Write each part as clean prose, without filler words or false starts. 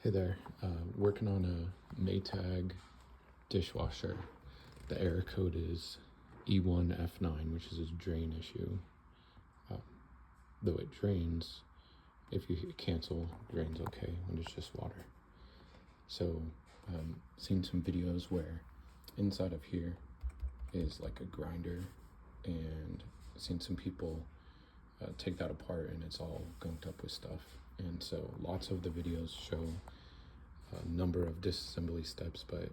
Hey there, working on a Maytag dishwasher. The error code is E1F9, which is a drain issue. Though it drains, if you hit cancel, drains okay when it's just water. So, seen some videos where inside of here is like a grinder, and seen some people take that apart and it's all gunked up with stuff. And so lots of the videos show a number of disassembly steps, but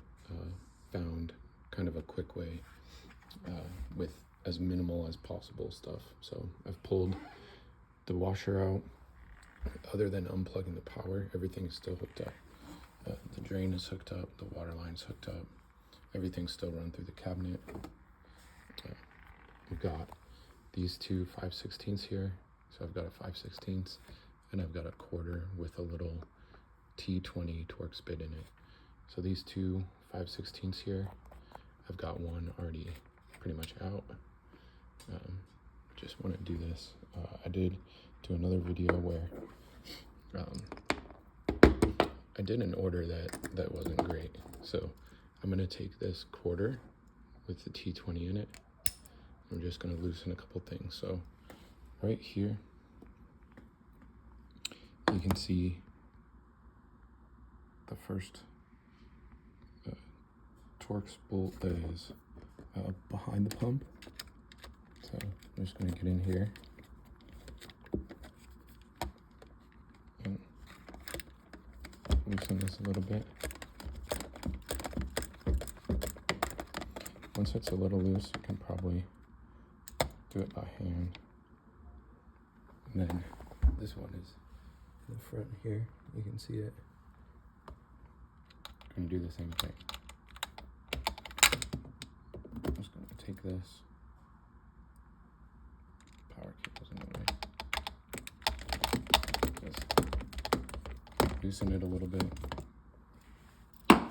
found kind of a quick way with as minimal as possible stuff. So I've pulled the washer out. Other than unplugging the power, everything's still hooked up. The drain is hooked up, the water line's hooked up, everything's still run through the cabinet. We've got these two 5/16 here, so I've got a 5/16 and I've got a quarter with a little T20 Torx bit in it. So these two 5/16 here, I've got one already pretty much out. Just want to do this. I did do another video where I did an order that wasn't great. So I'm going to take this quarter with the T20 in it. I'm just going to loosen a couple things. So right here, you can see the first Torx bolt that is behind the pump. So I'm just going to get in here and loosen this a little bit. Once it's a little loose, you can probably do it by hand. And then this one is in the front here. You can see it. I'm going to do the same thing. I'm just going to take this. Power cable's in the way. Just loosen it a little bit. I'm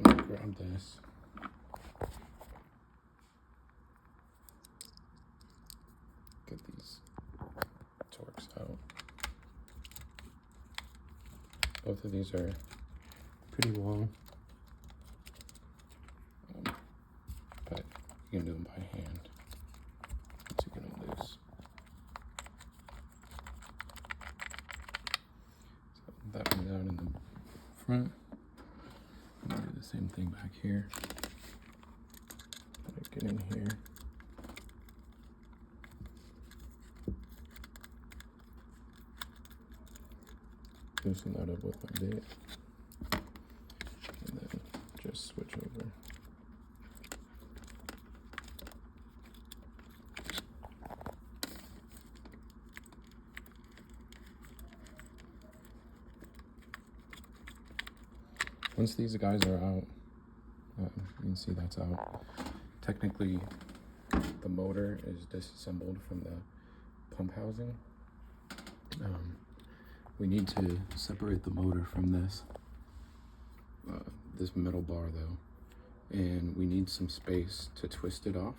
going to grab this. Get these Torx out. Both of these are pretty long, but you can do them by hand once you get them loose. So that one's out in the front. I'm gonna do the same thing back here. Get in here. Loosen that up with my bit, and then just switch over. Once these guys are out, you can see that's out. Technically, the motor is disassembled from the pump housing. We need to separate the motor from this metal bar though, and we need some space to twist it off.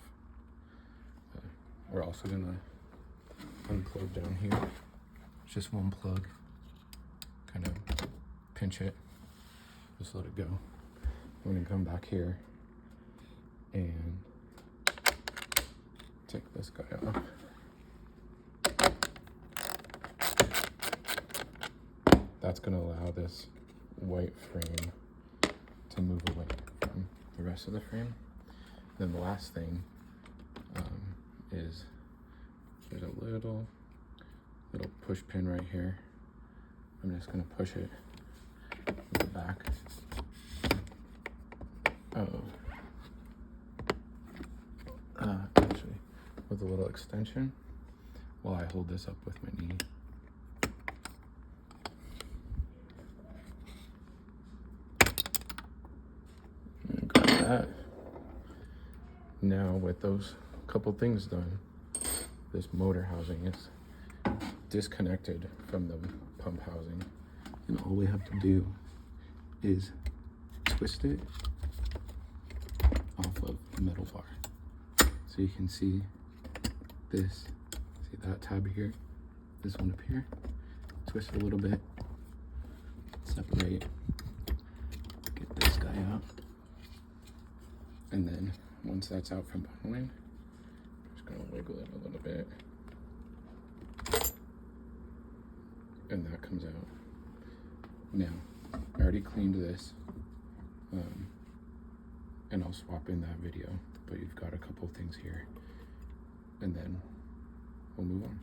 We're also gonna unplug down here. It's just one plug. Kind of pinch it, just let it go. We're gonna come back here and take this guy off. That's going to allow this white frame to move away from the rest of the frame. Then the last thing is there's a little push pin right here. I'm just going to push it with the back. Actually, with a little extension while I hold this up with my knee. Now with those couple things done, this motor housing is disconnected from the pump housing, and all we have to do is twist it off of the metal bar. So you can see this, see that tab here, this one up here, twist it a little bit, separate, get this guy out. And then once that's out from behind, I'm just gonna wiggle it a little bit. And that comes out. Now, I already cleaned this, and I'll swap in that video, but you've got a couple things here, and then we'll move on.